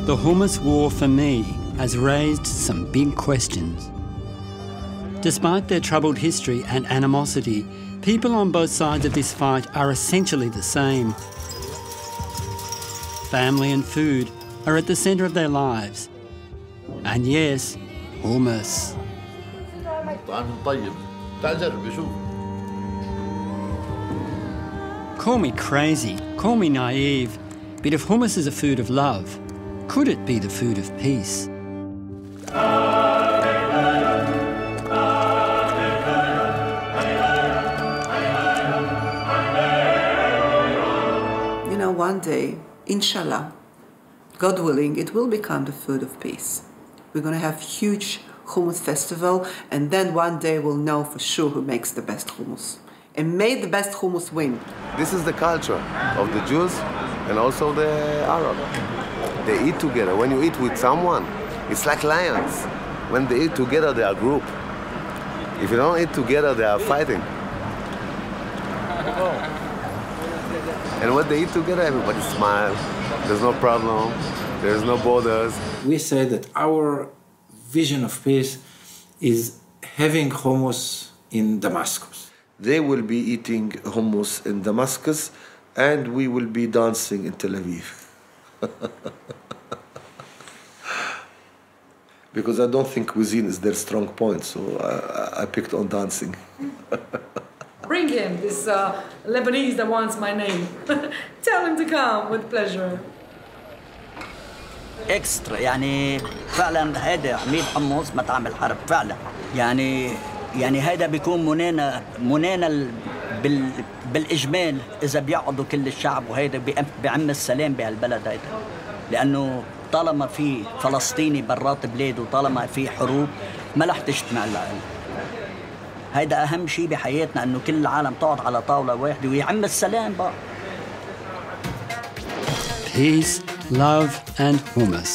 The hummus war for me has raised some big questions. Despite their troubled history and animosity, people on both sides of this fight are essentially the same. Family and food are at the centre of their lives. And yes, hummus. Call me crazy, call me naive, but if hummus is a food of love, could it be the food of peace? You know, one day, inshallah, God willing, it will become the food of peace. We're going to have huge hummus festival, and then one day we'll know for sure who makes the best hummus. And may the best hummus win. This is the culture of the Jews and also the Arab. They eat together. When you eat with someone, it's like lions. When they eat together, they are a group. If you don't eat together, they are fighting. And when they eat together, everybody smiles. There's no problem. There's no borders. We say that our vision of peace is having hummus in Damascus. They will be eating hummus in Damascus, and we will be dancing in Tel Aviv. Because I don't think cuisine is their strong point, so I picked on dancing. Bring him, this Lebanese that wants my name. Tell him to come, with pleasure. اكسترا يعني فعلا هيدا عميد حمص مطعم الحرب فعلا يعني هيدا بيكون منانا بالاجمال اذا بيقعدوا كل الشعب وهيدا بيعم السلام بهالبلد هيدا لانه طالما في فلسطيني برات بلاده وطالما في حروب ما رح تجتمع العالم. هيدا اهم شيء بحياتنا انه كل العالم تقعد على طاوله واحده ويعم السلام بقى. Peace, love and hummus.